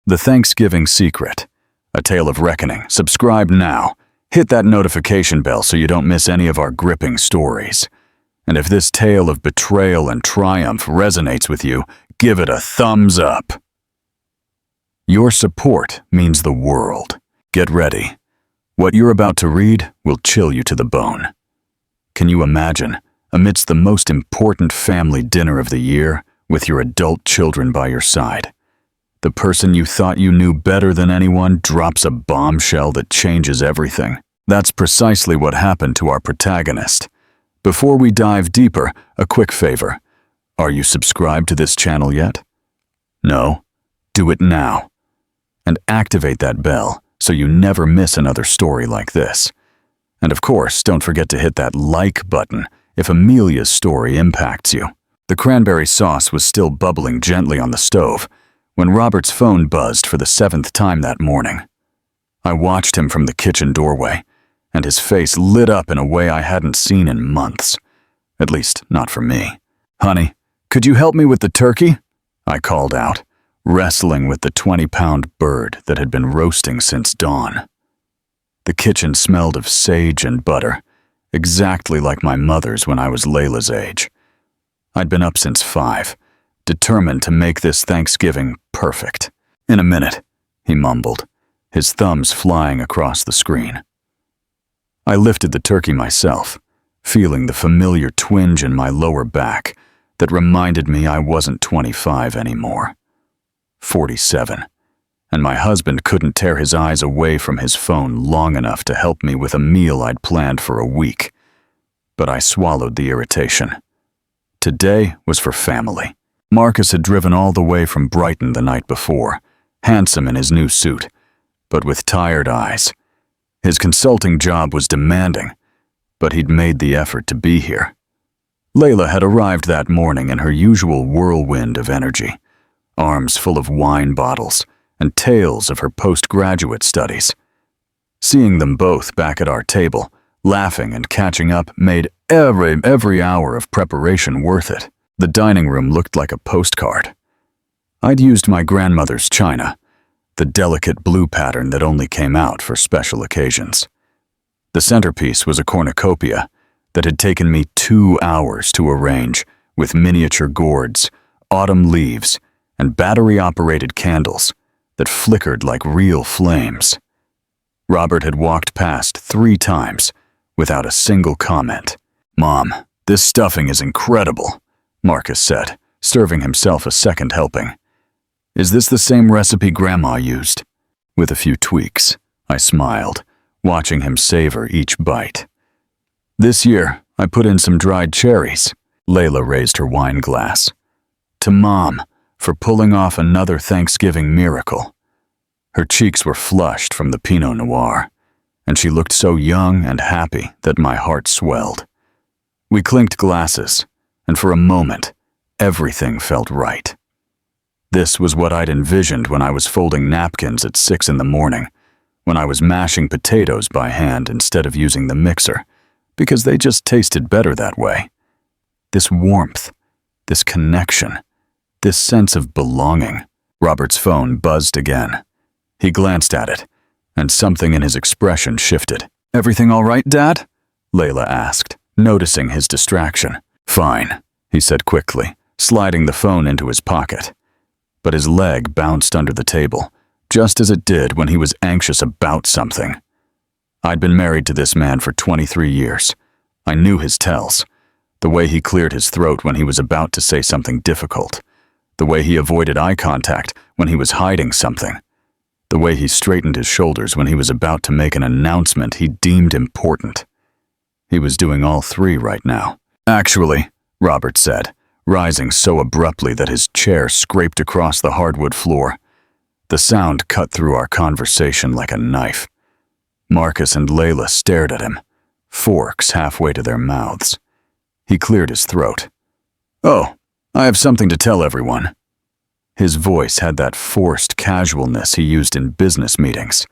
The Thanksgiving Secret, A Tale of Reckoning. Subscribe now. Hit that notification bell so you don't miss any of our gripping stories. And if this tale of betrayal and triumph resonates with you, give it a thumbs up. Your support means the world. Get ready. What you're about to read will chill you to the bone. Can you imagine, amidst the most important family dinner of the year, with your adult children by your side, the person you thought you knew better than anyone drops a bombshell that changes everything? That's precisely what happened to our protagonist. Before we dive deeper, a quick favor. Are you subscribed to this channel yet? No? Do it now. And activate that bell so you never miss another story like this. And of course, don't forget to hit that like button if Amelia's story impacts you. The cranberry sauce was still bubbling gently on the stove when Robert's phone buzzed for the 7th time that morning. I watched him from the kitchen doorway, and his face lit up in a way I hadn't seen in months. At least, not for me. "Honey, could you help me with the turkey?" I called out, wrestling with the 20-pound bird that had been roasting since dawn. The kitchen smelled of sage and butter, exactly like my mother's when I was Layla's age. I'd been up since 5, determined to make this Thanksgiving perfect. "In a minute," he mumbled, his thumbs flying across the screen. I lifted the turkey myself, feeling the familiar twinge in my lower back that reminded me I wasn't 25 anymore. 47, and my husband couldn't tear his eyes away from his phone long enough to help me with a meal I'd planned for a week. But I swallowed the irritation. Today was for family. Marcus had driven all the way from Brighton the night before, handsome in his new suit, but with tired eyes. His consulting job was demanding, but he'd made the effort to be here. Layla had arrived that morning in her usual whirlwind of energy, arms full of wine bottles and tales of her postgraduate studies. Seeing them both back at our table, laughing and catching up, made every hour of preparation worth it. The dining room looked like a postcard. I'd used my grandmother's china, the delicate blue pattern that only came out for special occasions. The centerpiece was a cornucopia that had taken me 2 hours to arrange, with miniature gourds, autumn leaves, and battery-operated candles that flickered like real flames. Robert had walked past 3 times without a single comment. "Mom, this stuffing is incredible," Marcus said, serving himself a second helping. "Is this the same recipe Grandma used?" "With a few tweaks," I smiled, watching him savor each bite. "This year, I put in some dried cherries." Layla raised her wine glass. "To Mom, for pulling off another Thanksgiving miracle." Her cheeks were flushed from the Pinot Noir, and she looked so young and happy that my heart swelled. We clinked glasses, and for a moment, everything felt right. This was what I'd envisioned when I was folding napkins at 6 in the morning, when I was mashing potatoes by hand instead of using the mixer, because they just tasted better that way. This warmth, this connection, this sense of belonging. Robert's phone buzzed again. He glanced at it, and something in his expression shifted. "Everything all right, Dad?" Layla asked, noticing his distraction. "Fine," he said quickly, sliding the phone into his pocket. But his leg bounced under the table, just as it did when he was anxious about something. I'd been married to this man for 23 years. I knew his tells. The way he cleared his throat when he was about to say something difficult. The way he avoided eye contact when he was hiding something. The way he straightened his shoulders when he was about to make an announcement he deemed important. He was doing all 3 right now. "Actually," Robert said, rising so abruptly that his chair scraped across the hardwood floor. The sound cut through our conversation like a knife. Marcus and Layla stared at him, forks halfway to their mouths. He cleared his throat. "Oh, I have something to tell everyone." His voice had that forced casualness he used in business meetings,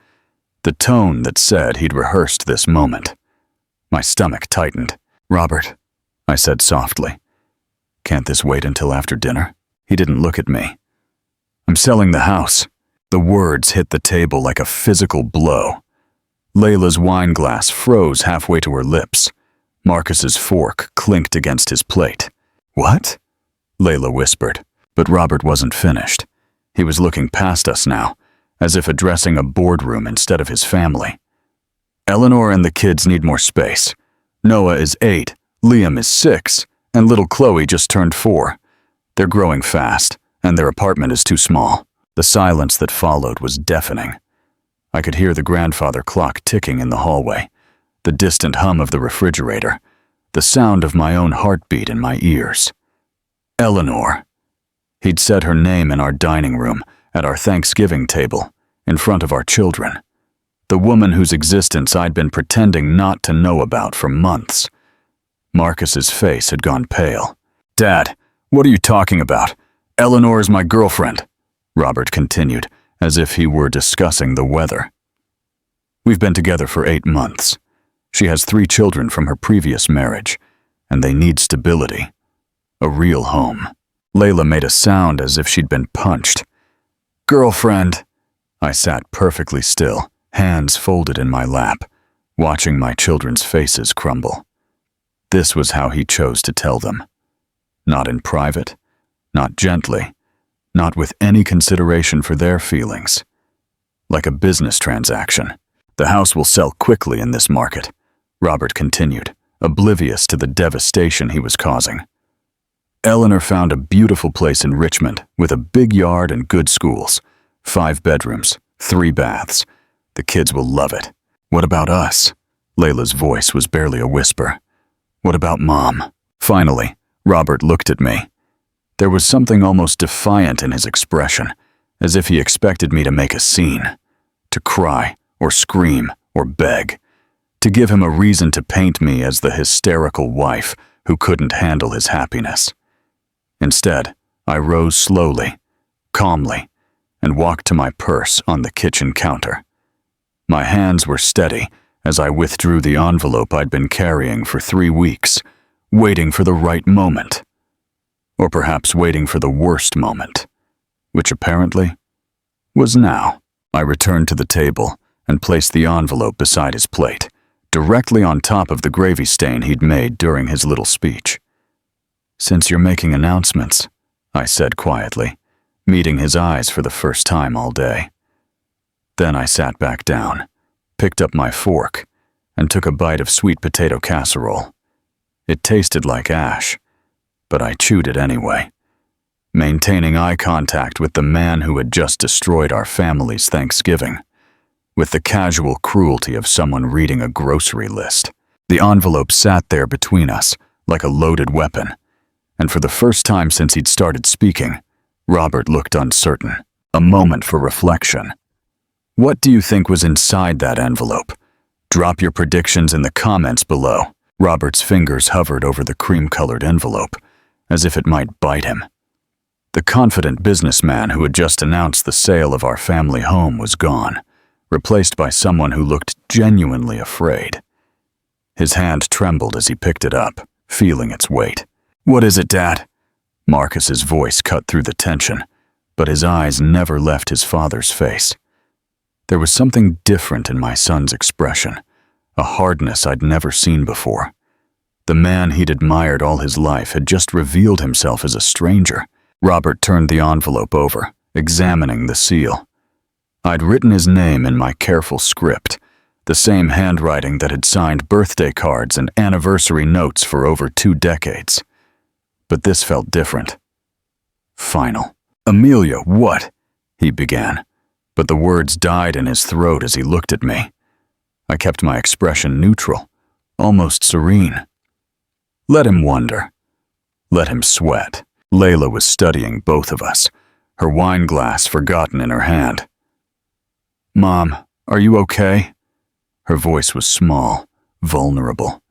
the tone that said he'd rehearsed this moment. My stomach tightened. "Robert," I said softly, "can't this wait until after dinner?" He didn't look at me. "I'm selling the house." The words hit the table like a physical blow. Layla's wine glass froze halfway to her lips. Marcus's fork clinked against his plate. "What?" Layla whispered, but Robert wasn't finished. He was looking past us now, as if addressing a boardroom instead of his family. "Eleanor and the kids need more space. Noah is 8, Liam is 6, and little Chloe just turned 4. They're growing fast, and their apartment is too small." The silence that followed was deafening. I could hear the grandfather clock ticking in the hallway, the distant hum of the refrigerator, the sound of my own heartbeat in my ears. Eleanor. He'd said her name in our dining room, at our Thanksgiving table, in front of our children. The woman whose existence I'd been pretending not to know about for months. Marcus's face had gone pale. "Dad, what are you talking about? Eleanor is my girlfriend," Robert continued, as if he were discussing the weather. "We've been together for 8 months. She has 3 children from her previous marriage, and they need stability. A real home." Layla made a sound as if she'd been punched. "Girlfriend." I sat perfectly still, hands folded in my lap, watching my children's faces crumble. This was how he chose to tell them. Not in private, not gently, not with any consideration for their feelings. Like a business transaction. "The house will sell quickly in this market," Robert continued, oblivious to the devastation he was causing. "Eleanor found a beautiful place in Richmond with a big yard and good schools. 5 bedrooms, 3 baths. The kids will love it. What about us?" Layla's voice was barely a whisper. "What about Mom?" Finally, Robert looked at me. There was something almost defiant in his expression, as if he expected me to make a scene, to cry or scream or beg, to give him a reason to paint me as the hysterical wife who couldn't handle his happiness. Instead, I rose slowly, calmly, and walked to my purse on the kitchen counter. My hands were steady as I withdrew the envelope I'd been carrying for 3 weeks, waiting for the right moment. Or perhaps waiting for the worst moment, which apparently was now. I returned to the table and placed the envelope beside his plate, directly on top of the gravy stain he'd made during his little speech. "Since you're making announcements," I said quietly, meeting his eyes for the first time all day. Then I sat back down, picked up my fork, and took a bite of sweet potato casserole. It tasted like ash, but I chewed it anyway, maintaining eye contact with the man who had just destroyed our family's Thanksgiving, with the casual cruelty of someone reading a grocery list. The envelope sat there between us, like a loaded weapon, and for the first time since he'd started speaking, Robert looked uncertain. A moment for reflection. "What do you think was inside that envelope? Drop your predictions in the comments below." Robert's fingers hovered over the cream-colored envelope, as if it might bite him. The confident businessman who had just announced the sale of our family home was gone, replaced by someone who looked genuinely afraid. His hand trembled as he picked it up, feeling its weight. "What is it, Dad?" Marcus's voice cut through the tension, but his eyes never left his father's face. There was something different in my son's expression, a hardness I'd never seen before. The man he'd admired all his life had just revealed himself as a stranger. Robert turned the envelope over, examining the seal. I'd written his name in my careful script, the same handwriting that had signed birthday cards and anniversary notes for over 2 decades. But this felt different. Final. "Amelia, what?" he began, but the words died in his throat as he looked at me. I kept my expression neutral, almost serene. Let him wonder. Let him sweat. Layla was studying both of us, her wine glass forgotten in her hand. "Mom, are you okay?" Her voice was small, vulnerable.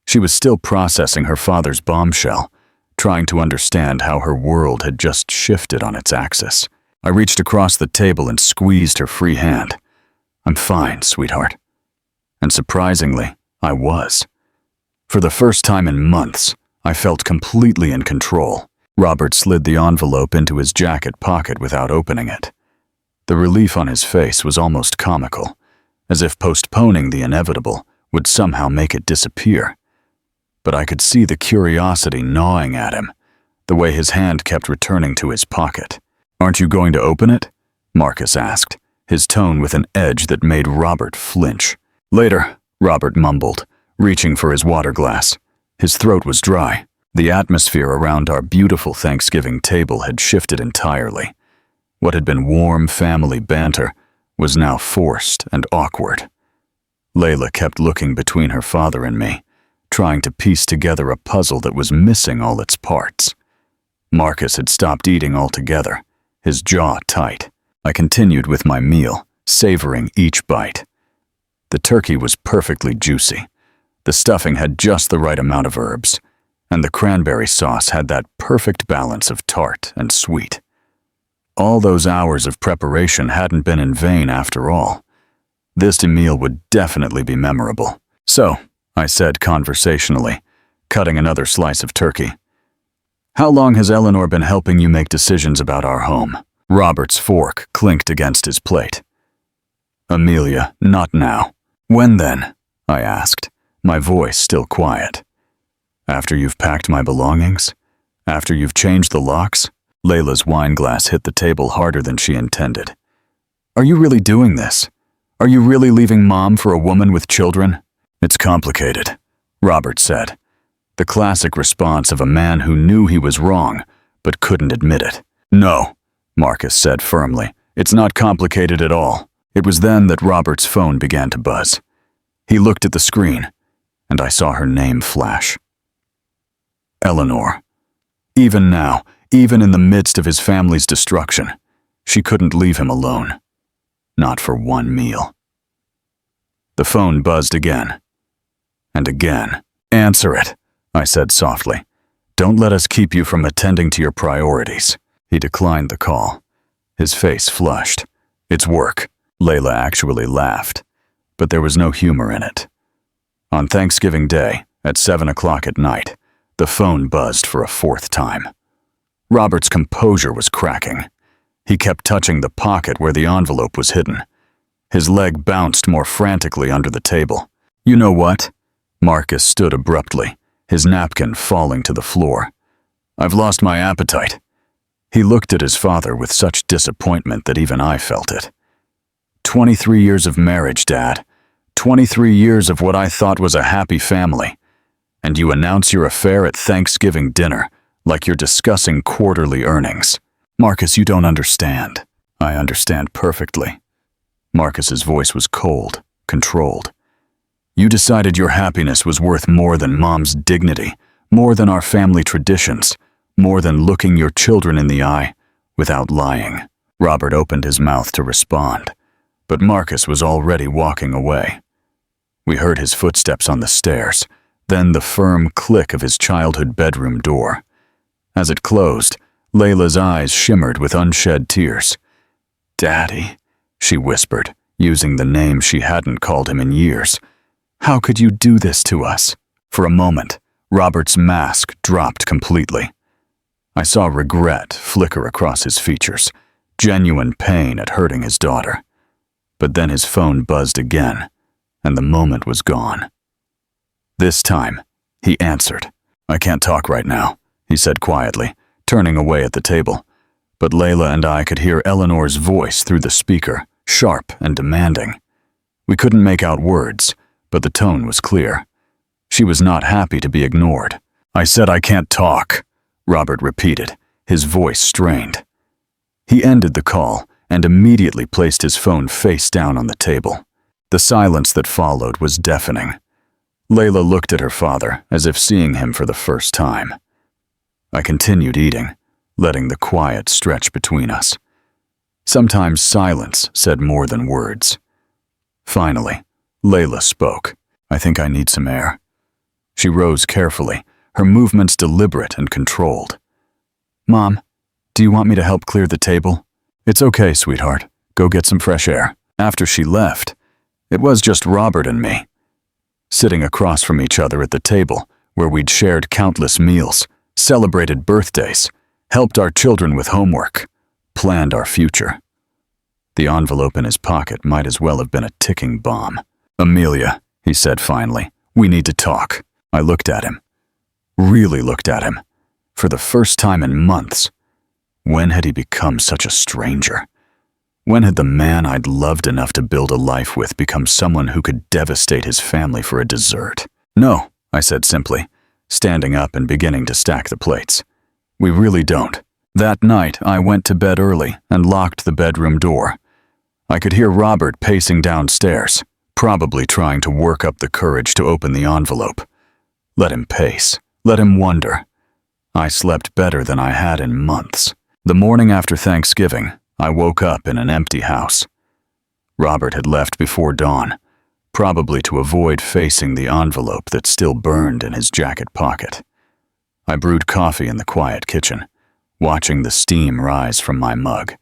She was still processing her father's bombshell, trying to understand how her world had just shifted on its axis. I reached across the table and squeezed her free hand. "I'm fine, sweetheart." And surprisingly, I was. For the first time in months, I felt completely in control. Robert slid the envelope into his jacket pocket without opening it. The relief on his face was almost comical, as if postponing the inevitable would somehow make it disappear. But I could see the curiosity gnawing at him, the way his hand kept returning to his pocket. "Aren't you going to open it?" Marcus asked, his tone with an edge that made Robert flinch. "Later," Robert mumbled, reaching for his water glass. His throat was dry. The atmosphere around our beautiful Thanksgiving table had shifted entirely. What had been warm family banter was now forced and awkward. Layla kept looking between her father and me, trying to piece together a puzzle that was missing all its parts. Marcus had stopped eating altogether, his jaw tight. I continued with my meal, savoring each bite. The turkey was perfectly juicy. The stuffing had just the right amount of herbs, and the cranberry sauce had that perfect balance of tart and sweet. All those hours of preparation hadn't been in vain after all. This meal would definitely be memorable. "So," I said conversationally, cutting another slice of turkey, "how long has Eleanor been helping you make decisions about our home?" Robert's fork clinked against his plate. "Amelia, not now." "When then?" I asked, my voice still quiet. "After you've packed my belongings? After you've changed the locks?" Layla's wine glass hit the table harder than she intended. "Are you really doing this? Are you really leaving Mom for a woman with children?" "It's complicated," Robert said, the classic response of a man who knew he was wrong but couldn't admit it. "No," Marcus said firmly, "it's not complicated at all." It was then that Robert's phone began to buzz. He looked at the screen, and I saw her name flash. Eleanor. Even now, even in the midst of his family's destruction, she couldn't leave him alone. Not for one meal. The phone buzzed again. And again. "Answer it," I said softly. "Don't let us keep you from attending to your priorities." He declined the call. His face flushed. "It's work." Layla actually laughed, but there was no humor in it. On Thanksgiving Day, at 7 o'clock at night, the phone buzzed for a fourth time. Robert's composure was cracking. He kept touching the pocket where the envelope was hidden. His leg bounced more frantically under the table. "You know what?" Marcus stood abruptly, his napkin falling to the floor. "I've lost my appetite." He looked at his father with such disappointment that even I felt it. 23 years of marriage, Dad. 23 years of what I thought was a happy family. And you announce your affair at Thanksgiving dinner like you're discussing quarterly earnings. "Marcus, you don't understand." "I understand perfectly." Marcus's voice was cold, controlled. "You decided your happiness was worth more than Mom's dignity, more than our family traditions, more than looking your children in the eye without lying." Robert opened his mouth to respond, but Marcus was already walking away. We heard his footsteps on the stairs, then the firm click of his childhood bedroom door. As it closed, Layla's eyes shimmered with unshed tears. "Daddy," she whispered, using the name she hadn't called him in years. "How could you do this to us?" For a moment, Robert's mask dropped completely. I saw regret flicker across his features, genuine pain at hurting his daughter. But then his phone buzzed again, and the moment was gone. This time, he answered. "I can't talk right now," he said quietly, turning away at the table. But Layla and I could hear Eleanor's voice through the speaker, sharp and demanding. We couldn't make out words, but the tone was clear. She was not happy to be ignored. "I said I can't talk," Robert repeated, his voice strained. He ended the call and immediately placed his phone face down on the table. The silence that followed was deafening. Layla looked at her father as if seeing him for the first time. I continued eating, letting the quiet stretch between us. Sometimes silence said more than words. Finally, Layla spoke. "I think I need some air." She rose carefully, her movements deliberate and controlled. "Mom, do you want me to help clear the table?" "It's okay, sweetheart. Go get some fresh air." After she left, it was just Robert and me, sitting across from each other at the table where we'd shared countless meals, celebrated birthdays, helped our children with homework, planned our future. The envelope in his pocket might as well have been a ticking bomb. "Amelia," he said finally, "we need to talk." I looked at him. Really looked at him. For the first time in months. When had he become such a stranger? When had the man I'd loved enough to build a life with become someone who could devastate his family for a dessert? "No," I said simply, standing up and beginning to stack the plates. "We really don't." That night, I went to bed early and locked the bedroom door. I could hear Robert pacing downstairs, probably trying to work up the courage to open the envelope. Let him pace. Let him wonder. I slept better than I had in months. The morning after Thanksgiving, I woke up in an empty house. Robert had left before dawn, probably to avoid facing the envelope that still burned in his jacket pocket. I brewed coffee in the quiet kitchen, watching the steam rise from my mug,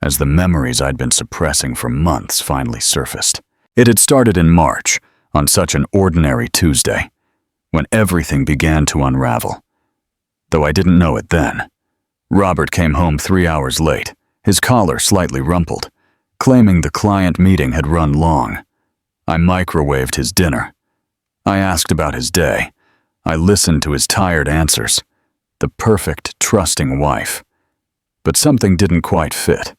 as the memories I'd been suppressing for months finally surfaced. It had started in March, on such an ordinary Tuesday, when everything began to unravel. Though I didn't know it then. Robert came home 3 hours late, his collar slightly rumpled, claiming the client meeting had run long. I microwaved his dinner. I asked about his day. I listened to his tired answers. The perfect, trusting wife. But something didn't quite fit.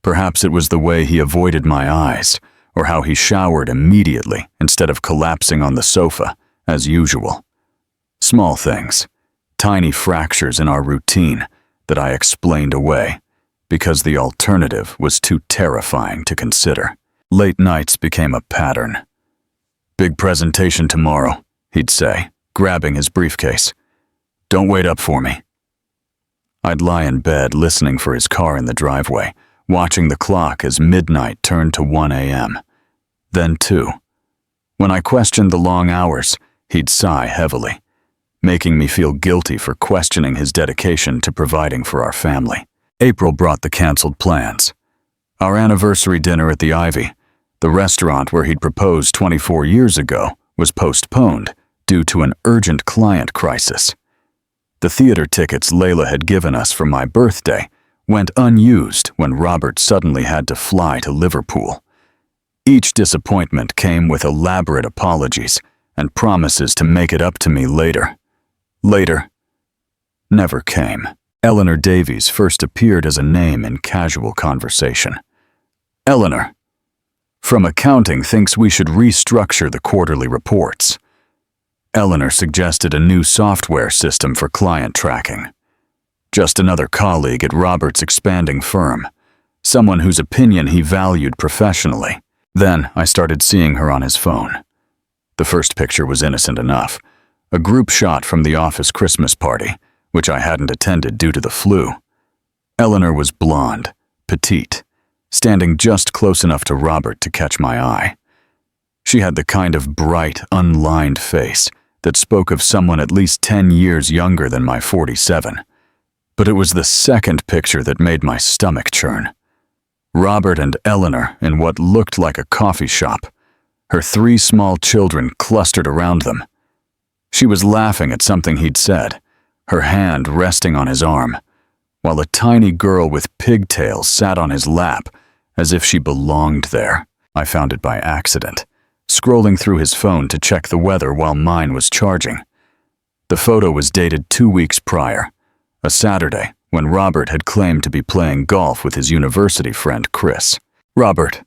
Perhaps it was the way he avoided my eyes, or how he showered immediately instead of collapsing on the sofa, as usual. Small things, tiny fractures in our routine that I explained away, because the alternative was too terrifying to consider. Late nights became a pattern. "Big presentation tomorrow," he'd say, grabbing his briefcase. "Don't wait up for me." I'd lie in bed listening for his car in the driveway, watching the clock as midnight turned to 1 a.m. Then 2. When I questioned the long hours, he'd sigh heavily, making me feel guilty for questioning his dedication to providing for our family. April brought the canceled plans. Our anniversary dinner at the Ivy, the restaurant where he'd proposed 24 years ago, was postponed due to an urgent client crisis. The theater tickets Layla had given us for my birthday went unused when Robert suddenly had to fly to Liverpool. Each disappointment came with elaborate apologies and promises to make it up to me later. Later never came. Eleanor Davies first appeared as a name in casual conversation. Eleanor, from accounting, thinks we should restructure the quarterly reports. Eleanor suggested a new software system for client tracking. Just another colleague at Robert's expanding firm, someone whose opinion he valued professionally. Then I started seeing her on his phone. The first picture was innocent enough, a group shot from the office Christmas party, which I hadn't attended due to the flu. Eleanor was blonde, petite, standing just close enough to Robert to catch my eye. She had the kind of bright, unlined face that spoke of someone at least 10 years younger than my 47. But it was the second picture that made my stomach churn. Robert and Eleanor in what looked like a coffee shop, her 3 small children clustered around them. She was laughing at something he'd said, her hand resting on his arm, while a tiny girl with pigtails sat on his lap as if she belonged there. I found it by accident, scrolling through his phone to check the weather while mine was charging. The photo was dated 2 weeks prior, a Saturday when Robert had claimed to be playing golf with his university friend Chris. "Robert,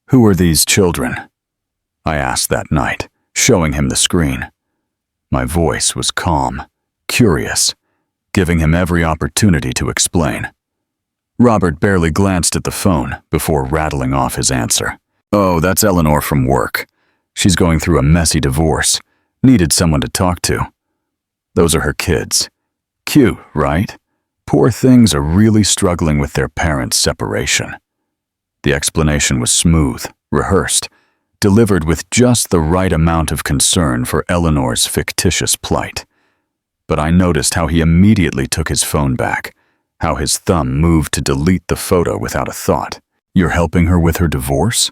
who are these children?" I asked that night, showing him the screen. My voice was calm, curious, giving him every opportunity to explain. Robert barely glanced at the phone before rattling off his answer. "Oh, that's Eleanor from work. She's going through a messy divorce. Needed someone to talk to. Those are her kids. Cute, right? Poor things are really struggling with their parents' separation." The explanation was smooth, rehearsed, delivered with just the right amount of concern for Eleanor's fictitious plight. But I noticed how he immediately took his phone back, how his thumb moved to delete the photo without a thought. "You're helping her with her divorce?"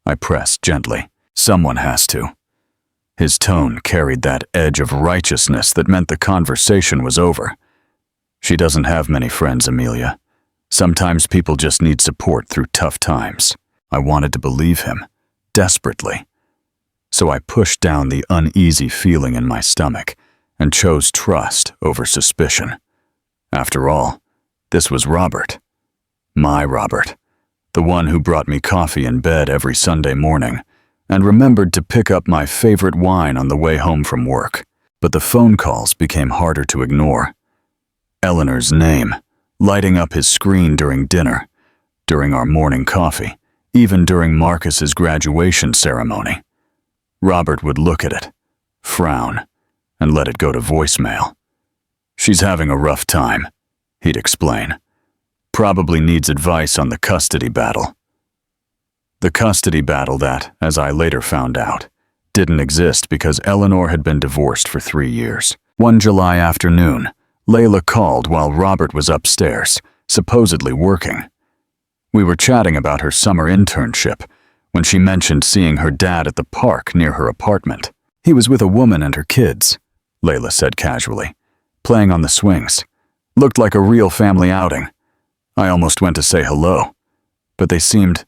I pressed gently. "Someone has to." His tone carried that edge of righteousness that meant the conversation was over. "She doesn't have many friends, Amelia. Sometimes people just need support through tough times. I wanted to believe him, desperately. So I pushed down the uneasy feeling in my stomach and chose trust over suspicion. After all, this was Robert. My Robert. The one who brought me coffee in bed every Sunday morning and remembered to pick up my favorite wine on the way home from work. But the phone calls became harder to ignore. Eleanor's name, lighting up his screen during dinner, during our morning coffee, even during Marcus's graduation ceremony. Robert would look at it, frown, and let it go to voicemail. "She's having a rough time," he'd explain. "Probably needs advice on the custody battle." The custody battle that, as I later found out, didn't exist because Eleanor had been divorced for 3 years. One July afternoon, Layla called while Robert was upstairs, supposedly working. We were chatting about her summer internship when she mentioned seeing her dad at the park near her apartment. "He was with a woman and her kids," Layla said casually, "playing on the swings. Looked like a real family outing. I almost went to say hello, but they seemed,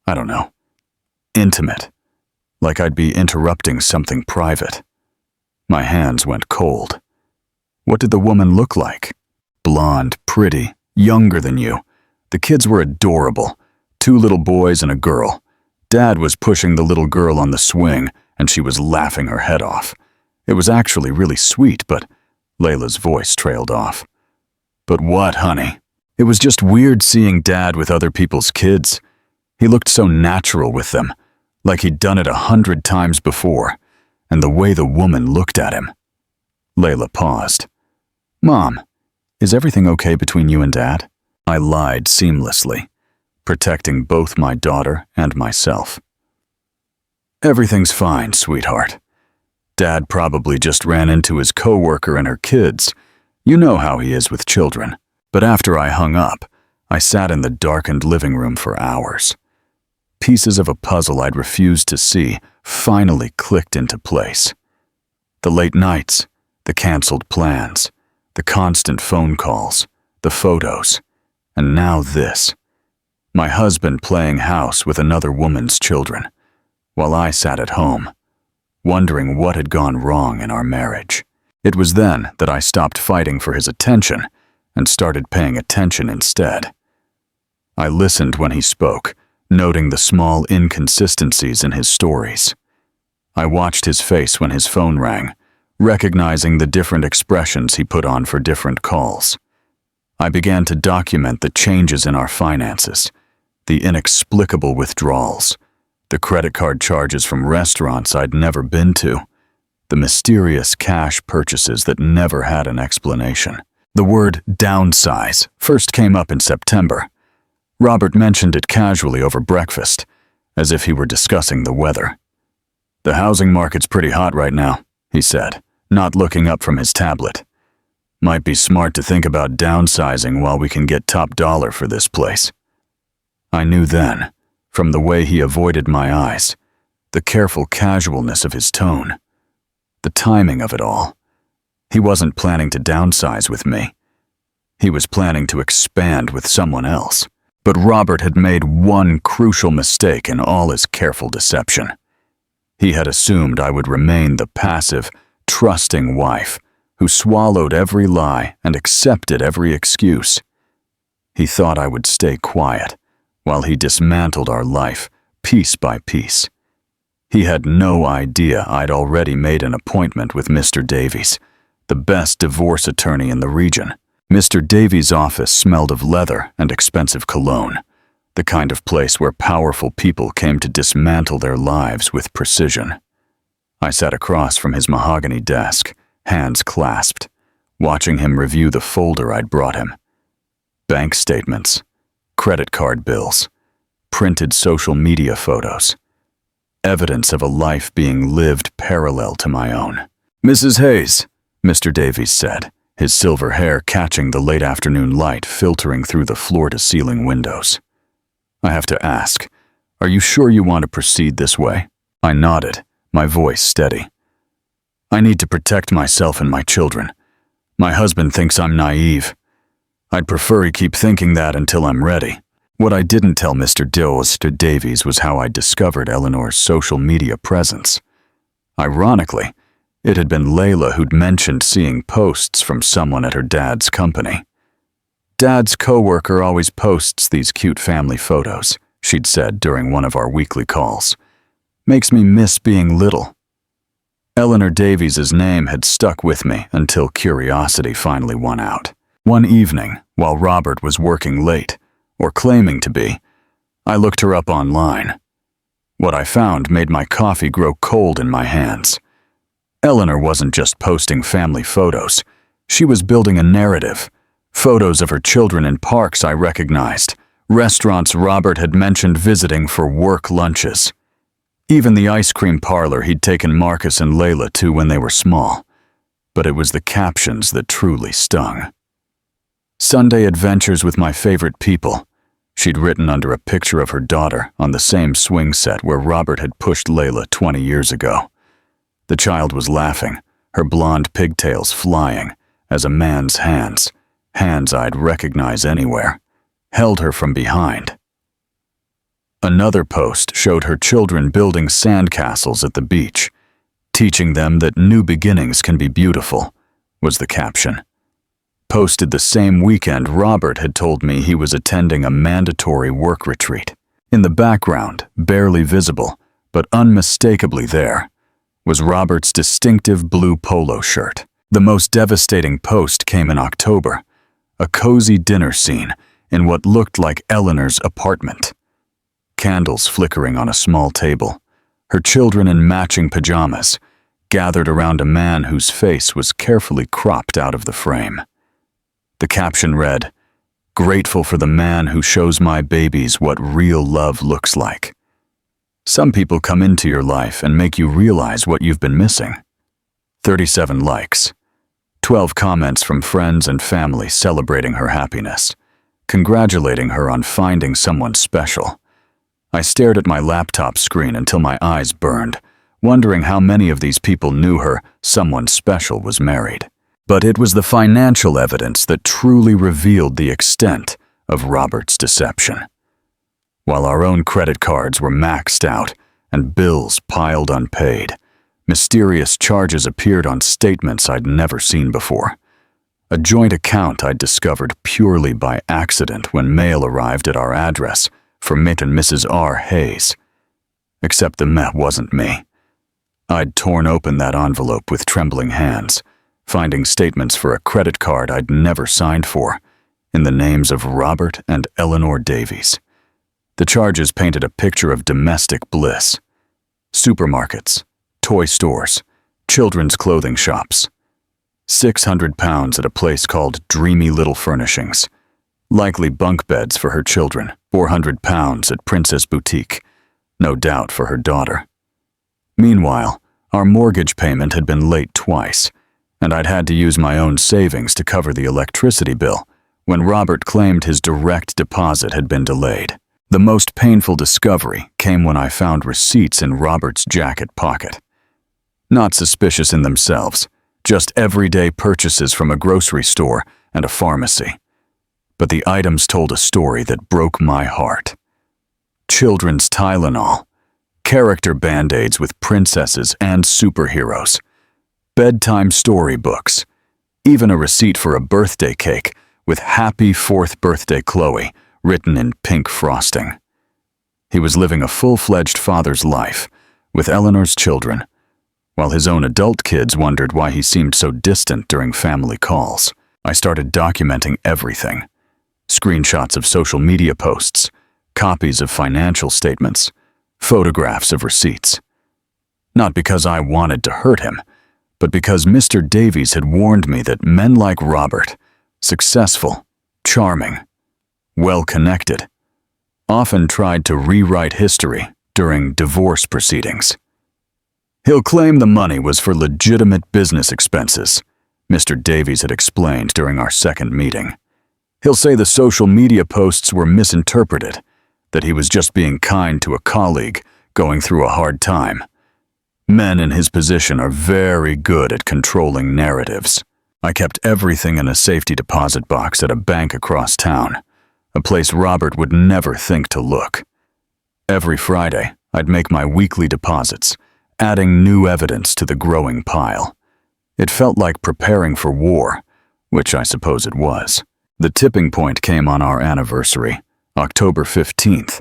I don't know, intimate, like I'd be interrupting something private." My hands went cold. "What did the woman look like?" "Blonde, pretty, younger than you. The kids were adorable, 2 little boys and a girl. Dad was pushing the little girl on the swing, and she was laughing her head off. It was actually really sweet, but..." Layla's voice trailed off. "But what, honey? It was just weird seeing Dad with other people's kids. He looked so natural with them, like he'd done it 100 times before, and the way the woman looked at him." Layla paused. "Mom, is everything okay between you and Dad?" I lied seamlessly, protecting both my daughter and myself. "Everything's fine, sweetheart. Dad probably just ran into his coworker and her kids. You know how he is with children." But after I hung up, I sat in the darkened living room for hours. Pieces of a puzzle I'd refused to see finally clicked into place. The late nights, the canceled plans, the constant phone calls, the photos, and now this. My husband playing house with another woman's children, while I sat at home, wondering what had gone wrong in our marriage. It was then that I stopped fighting for his attention and started paying attention instead. I listened when he spoke, noting the small inconsistencies in his stories. I watched his face when his phone rang, recognizing the different expressions he put on for different calls. I began to document the changes in our finances, the inexplicable withdrawals, the credit card charges from restaurants I'd never been to, the mysterious cash purchases that never had an explanation. The word downsize first came up in September. Robert mentioned it casually over breakfast, as if he were discussing the weather. "The housing market's pretty hot right now," he said, not looking up from his tablet. "Might be smart to think about downsizing while we can get top dollar for this place." I knew then, from the way he avoided my eyes, the careful casualness of his tone, the timing of it all. He wasn't planning to downsize with me. He was planning to expand with someone else. But Robert had made one crucial mistake in all his careful deception. He had assumed I would remain the passive, trusting wife who swallowed every lie and accepted every excuse. He thought I would stay quiet while he dismantled our life piece by piece. He had no idea I'd already made an appointment with Mr. Davies, the best divorce attorney in the region. Mr. Davies' office smelled of leather and expensive cologne, the kind of place where powerful people came to dismantle their lives with precision. I sat across from his mahogany desk, hands clasped, watching him review the folder I'd brought him. Bank statements, credit card bills, printed social media photos, evidence of a life being lived parallel to my own. "Mrs. Hayes," Mr. Davies said, his silver hair catching the late afternoon light filtering through the floor-to-ceiling windows. "I have to ask, are you sure you want to proceed this way?" I nodded, my voice steady. "I need to protect myself and my children. My husband thinks I'm naive. I'd prefer he keep thinking that until I'm ready. What I didn't tell Mr. Davies was how I discovered Eleanor's social media presence. Ironically, it had been Layla who'd mentioned seeing posts from someone at her dad's company. "Dad's coworker always posts these cute family photos," she'd said during one of our weekly calls. "Makes me miss being little." Eleanor Davies's name had stuck with me until curiosity finally won out. One evening, while Robert was working late, or claiming to be, I looked her up online. What I found made my coffee grow cold in my hands. Eleanor wasn't just posting family photos. She was building a narrative. Photos of her children in parks I recognized, restaurants Robert had mentioned visiting for work lunches. Even the ice cream parlor he'd taken Marcus and Layla to when they were small. But it was the captions that truly stung. "Sunday adventures with my favorite people," she'd written under a picture of her daughter on the same swing set where Robert had pushed Layla 20 years ago. The child was laughing, her blonde pigtails flying, as a man's hands I'd recognize anywhere, held her from behind. Another post showed her children building sandcastles at the beach. "Teaching them that new beginnings can be beautiful," was the caption. Posted the same weekend, Robert had told me he was attending a mandatory work retreat. In the background, barely visible, but unmistakably there, was Robert's distinctive blue polo shirt. The most devastating post came in October, a cozy dinner scene in what looked like Eleanor's apartment. Candles flickering on a small table, her children in matching pajamas, gathered around a man whose face was carefully cropped out of the frame. The caption read, "Grateful for the man who shows my babies what real love looks like." Some people come into your life and make you realize what you've been missing. 37 likes. 12 comments from friends and family celebrating her happiness, congratulating her on finding someone special. I stared at my laptop screen until my eyes burned, wondering how many of these people knew her someone special was married. But it was the financial evidence that truly revealed the extent of Robert's deception. While our own credit cards were maxed out and bills piled unpaid, mysterious charges appeared on statements I'd never seen before. A joint account I'd discovered purely by accident when mail arrived at our address for Mitt and Mrs. R. Hayes. Except the meh wasn't me. I'd torn open that envelope with trembling hands, finding statements for a credit card I'd never signed for, in the names of Robert and Eleanor Davies. The charges painted a picture of domestic bliss. Supermarkets, toy stores, children's clothing shops. £600 at a place called Dreamy Little Furnishings. Likely bunk beds for her children. £400 at Princess Boutique. No doubt for her daughter. Meanwhile, our mortgage payment had been late twice, and I'd had to use my own savings to cover the electricity bill when Robert claimed his direct deposit had been delayed. The most painful discovery came when I found receipts in Robert's jacket pocket. Not suspicious in themselves, just everyday purchases from a grocery store and a pharmacy. But the items told a story that broke my heart. Children's Tylenol, character band-aids with princesses and superheroes, bedtime storybooks, even a receipt for a birthday cake with "Happy 4th Birthday Chloe" written in pink frosting. He was living a full-fledged father's life with Eleanor's children, while his own adult kids wondered why he seemed so distant during family calls. I started documenting everything. Screenshots of social media posts, copies of financial statements, photographs of receipts. Not because I wanted to hurt him, but because Mr. Davies had warned me that men like Robert, successful, charming, well-connected, often tried to rewrite history during divorce proceedings. "He'll claim the money was for legitimate business expenses," Mr. Davies had explained during our second meeting. "He'll say the social media posts were misinterpreted, that he was just being kind to a colleague going through a hard time. Men in his position are very good at controlling narratives." I kept everything in a safety deposit box at a bank across town, a place Robert would never think to look. Every Friday, I'd make my weekly deposits, adding new evidence to the growing pile. It felt like preparing for war, which I suppose it was. The tipping point came on our anniversary, October 15th,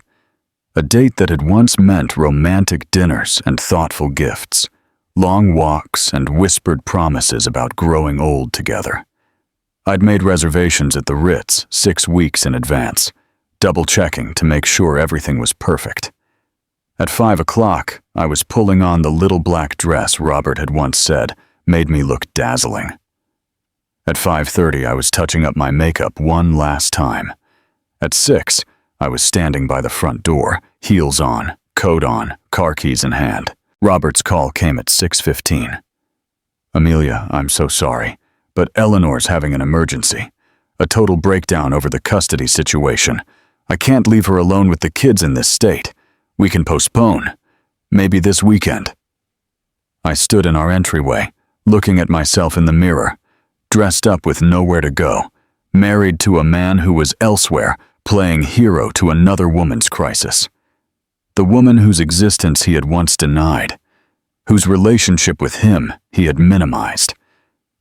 a date that had once meant romantic dinners and thoughtful gifts, long walks and whispered promises about growing old together. I'd made reservations at the Ritz 6 weeks in advance, double-checking to make sure everything was perfect. At 5 o'clock, I was pulling on the little black dress Robert had once said made me look dazzling. At 5:30, I was touching up my makeup one last time. At 6, I was standing by the front door, heels on, coat on, car keys in hand. Robert's call came at 6:15. "Amelia, I'm so sorry, but Eleanor's having an emergency. A total breakdown over the custody situation. I can't leave her alone with the kids in this state. We can postpone. Maybe this weekend." I stood in our entryway, looking at myself in the mirror, dressed up with nowhere to go, married to a man who was elsewhere, playing hero to another woman's crisis. The woman whose existence he had once denied, whose relationship with him he had minimized,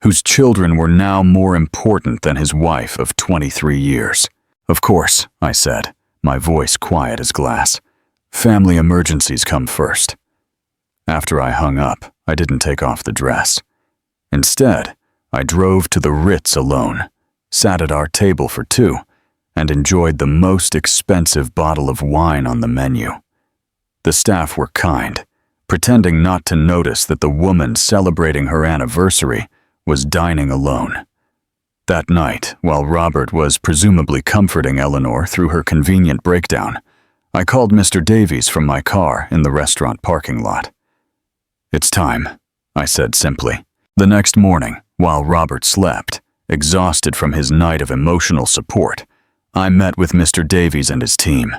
whose children were now more important than his wife of 23 years. "Of course," I said, my voice quiet as glass. "Family emergencies come first." After I hung up, I didn't take off the dress. Instead, I drove to the Ritz alone, sat at our table for 2, and enjoyed the most expensive bottle of wine on the menu. The staff were kind, pretending not to notice that the woman celebrating her anniversary was dining alone. That night, while Robert was presumably comforting Eleanor through her convenient breakdown, I called Mr. Davies from my car in the restaurant parking lot. "It's time," I said simply. The next morning, while Robert slept, exhausted from his night of emotional support, I met with Mr. Davies and his team.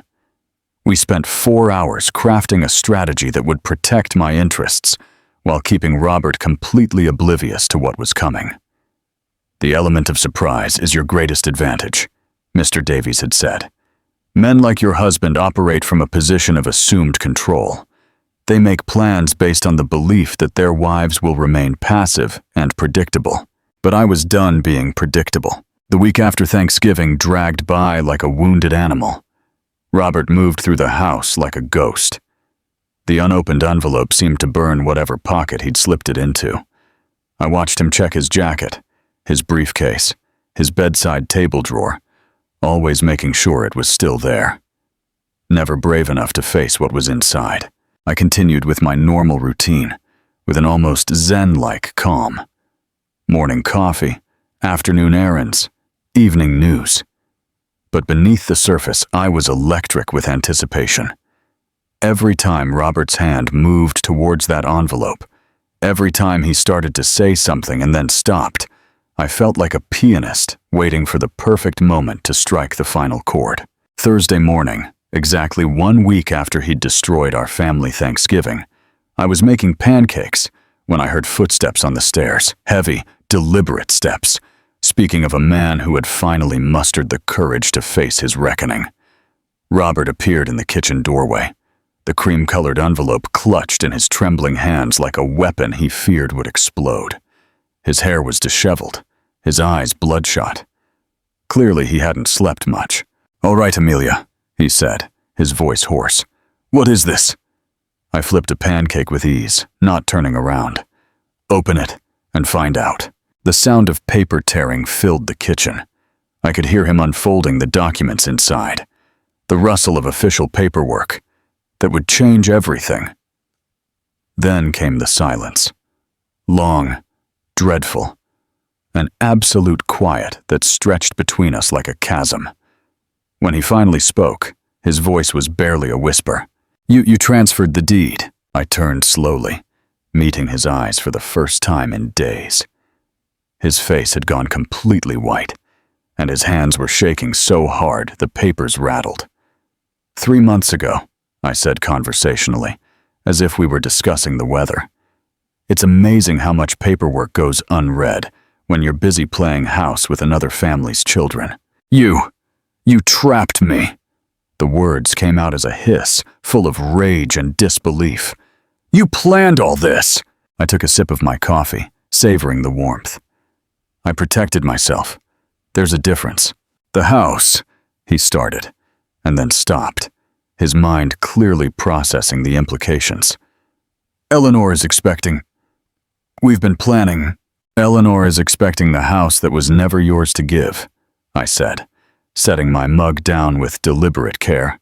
We spent 4 hours crafting a strategy that would protect my interests while keeping Robert completely oblivious to what was coming. "The element of surprise is your greatest advantage," Mr. Davies had said. "Men like your husband operate from a position of assumed control. They make plans based on the belief that their wives will remain passive and predictable." But I was done being predictable. The week after Thanksgiving dragged by like a wounded animal. Robert moved through the house like a ghost. The unopened envelope seemed to burn whatever pocket he'd slipped it into. I watched him check his jacket, his briefcase, his bedside table drawer, always making sure it was still there. Never brave enough to face what was inside, I continued with my normal routine, with an almost zen-like calm. Morning coffee, afternoon errands, evening news. But beneath the surface, I was electric with anticipation. Every time Robert's hand moved towards that envelope, every time he started to say something and then stopped, I felt like a pianist waiting for the perfect moment to strike the final chord. Thursday morning, exactly 1 week after he'd destroyed our family Thanksgiving, I was making pancakes when I heard footsteps on the stairs, heavy, deliberate steps, speaking of a man who had finally mustered the courage to face his reckoning. Robert appeared in the kitchen doorway, the cream-colored envelope clutched in his trembling hands like a weapon he feared would explode. His hair was disheveled, his eyes bloodshot. Clearly he hadn't slept much. "All right, Amelia," he said, his voice hoarse. "What is this?" I flipped a pancake with ease, not turning around. "Open it and find out." The sound of paper tearing filled the kitchen. I could hear him unfolding the documents inside, the rustle of official paperwork that would change everything. Then came the silence. Long, dreadful, an absolute quiet that stretched between us like a chasm. When he finally spoke, his voice was barely a whisper. You transferred the deed." I turned slowly, meeting his eyes for the first time in days. His face had gone completely white, and his hands were shaking so hard the papers rattled. 3 months ago, I said conversationally, as if we were discussing the weather. It's amazing how much paperwork goes unread when you're busy playing house with another family's children. You trapped me." The words came out as a hiss, full of rage and disbelief. "You planned all this!" I took a sip of my coffee, savoring the warmth. "I protected myself. There's a difference." "The house," he started, and then stopped, his mind clearly processing the implications. "Eleanor is expecting. We've been planning." "Eleanor is expecting the house that was never yours to give," I said, setting my mug down with deliberate care.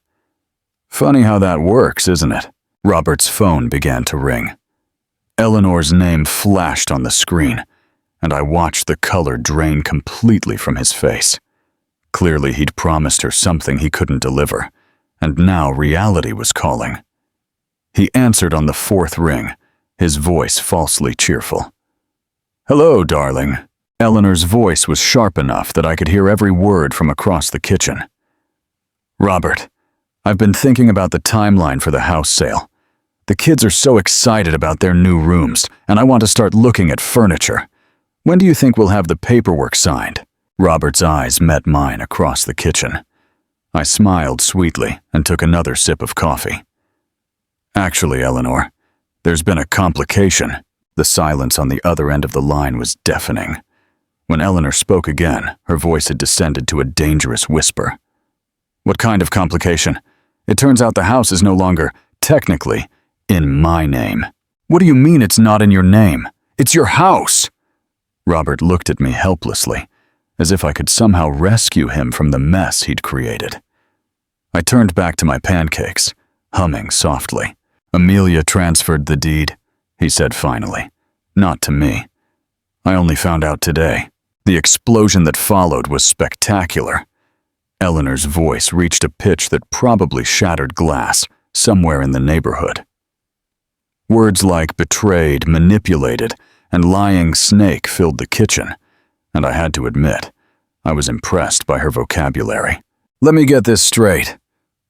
"Funny how that works, isn't it?" Robert's phone began to ring. Eleanor's name flashed on the screen, and I watched the color drain completely from his face. Clearly he'd promised her something he couldn't deliver, and now reality was calling. He answered on the fourth ring, his voice falsely cheerful. "Hello, darling." Eleanor's voice was sharp enough that I could hear every word from across the kitchen. "Robert, I've been thinking about the timeline for the house sale. The kids are so excited about their new rooms, and I want to start looking at furniture. When do you think we'll have the paperwork signed?" Robert's eyes met mine across the kitchen. I smiled sweetly and took another sip of coffee. "Actually, Eleanor, there's been a complication." The silence on the other end of the line was deafening. When Eleanor spoke again, her voice had descended to a dangerous whisper. "What kind of complication? It turns out the house is no longer, technically, in my name." "What do you mean it's not in your name? It's your house!" Robert looked at me helplessly, as if I could somehow rescue him from the mess he'd created. I turned back to my pancakes, humming softly. "Amelia transferred the deed," he said finally. "Not to me. I only found out today." The explosion that followed was spectacular. Eleanor's voice reached a pitch that probably shattered glass somewhere in the neighborhood. Words like betrayed, manipulated, and lying snake filled the kitchen, and I had to admit, I was impressed by her vocabulary. "Let me get this straight,"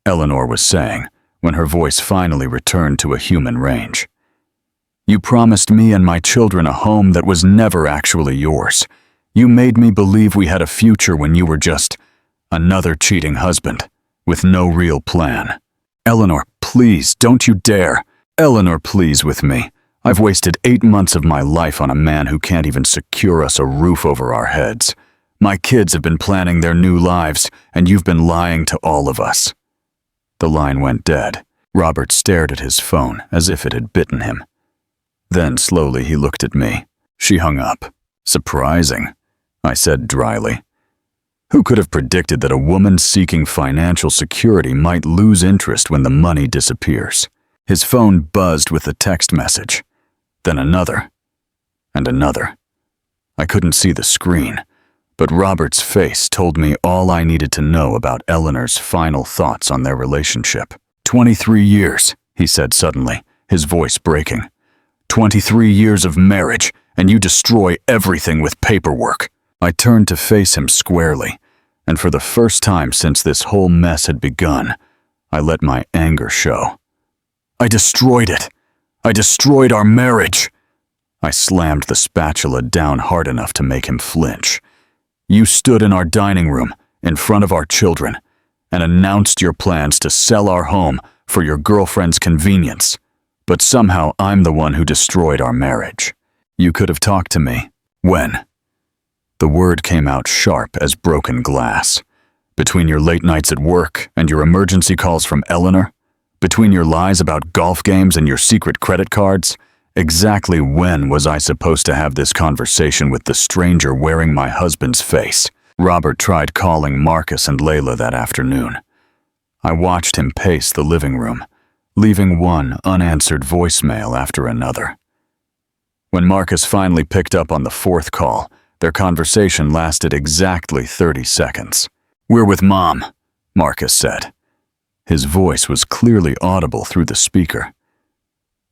Eleanor was saying, when her voice finally returned to a human range. "You promised me and my children a home that was never actually yours. You made me believe we had a future when you were just another cheating husband, with no real plan. Eleanor, please, don't you dare. Eleanor, please with me. I've wasted 8 months of my life on a man who can't even secure us a roof over our heads. My kids have been planning their new lives, and you've been lying to all of us." The line went dead. Robert stared at his phone as if it had bitten him. Then slowly he looked at me. She hung up. "Surprising," I said dryly. Who could have predicted that a woman seeking financial security might lose interest when the money disappears? His phone buzzed with a text message. Then another. And another. I couldn't see the screen, but Robert's face told me all I needed to know about Eleanor's final thoughts on their relationship. 23 years, he said suddenly, his voice breaking. 23 years of marriage, and you destroy everything with paperwork. I turned to face him squarely, and for the first time since this whole mess had begun, I let my anger show. "I destroyed it. I destroyed our marriage." I slammed the spatula down hard enough to make him flinch. "You stood in our dining room, in front of our children, and announced your plans to sell our home for your girlfriend's convenience. But somehow I'm the one who destroyed our marriage. You could have talked to me. When?" The word came out sharp as broken glass. "Between your late nights at work and your emergency calls from Eleanor? Between your lies about golf games and your secret credit cards? Exactly when was I supposed to have this conversation with the stranger wearing my husband's face?" Robert tried calling Marcus and Layla that afternoon. I watched him pace the living room, leaving one unanswered voicemail after another. When Marcus finally picked up on the fourth call, their conversation lasted exactly 30 seconds. "We're with Mom," Marcus said. His voice was clearly audible through the speaker.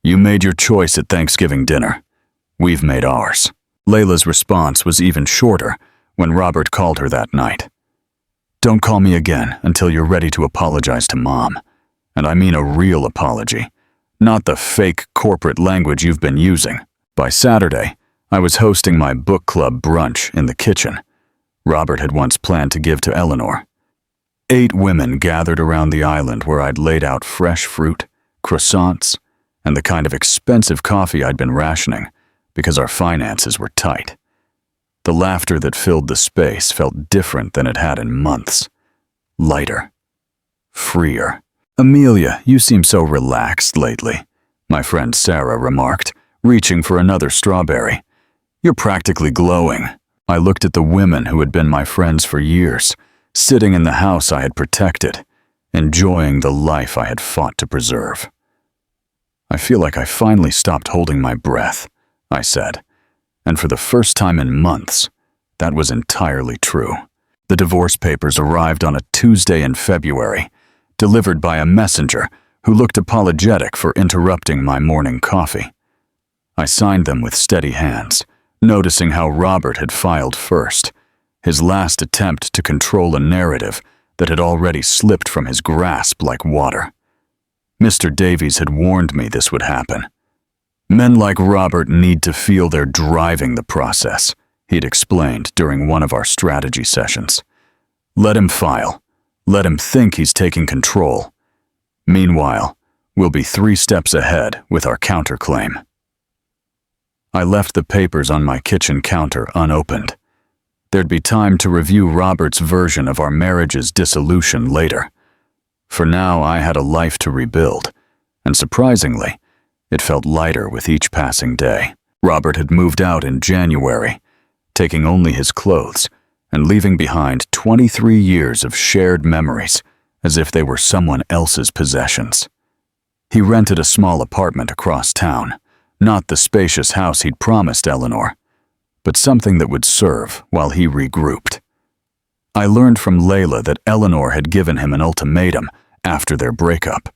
"You made your choice at Thanksgiving dinner. We've made ours." Layla's response was even shorter when Robert called her that night. "Don't call me again until you're ready to apologize to Mom. And I mean a real apology, not the fake corporate language you've been using. By Saturday, I was hosting my book club brunch in the kitchen. Robert had once planned to give to Eleanor. 8 women gathered around the island where I'd laid out fresh fruit, croissants, and the kind of expensive coffee I'd been rationing because our finances were tight. The laughter that filled the space felt different than it had in months. Lighter. Freer. "Amelia, you seem so relaxed lately," my friend Sarah remarked, reaching for another strawberry. "You're practically glowing." I looked at the women who had been my friends for years, sitting in the house I had protected, enjoying the life I had fought to preserve. "I feel like I finally stopped holding my breath," I said, and for the first time in months, that was entirely true. The divorce papers arrived on a Tuesday in February, delivered by a messenger who looked apologetic for interrupting my morning coffee. I signed them with steady hands, noticing how Robert had filed first, his last attempt to control a narrative that had already slipped from his grasp like water. Mr. Davies had warned me this would happen. "Men like Robert need to feel they're driving the process," he'd explained during one of our strategy sessions. "Let him file. Let him think he's taking control. Meanwhile, we'll be 3 steps ahead with our counterclaim." I left the papers on my kitchen counter unopened. There'd be time to review Robert's version of our marriage's dissolution later. For now, I had a life to rebuild, and surprisingly, it felt lighter with each passing day. Robert had moved out in January, taking only his clothes and leaving behind 23 years of shared memories as if they were someone else's possessions. He rented a small apartment across town, not the spacious house he'd promised Eleanor, but something that would serve while he regrouped. I learned from Layla that Eleanor had given him an ultimatum after their breakup: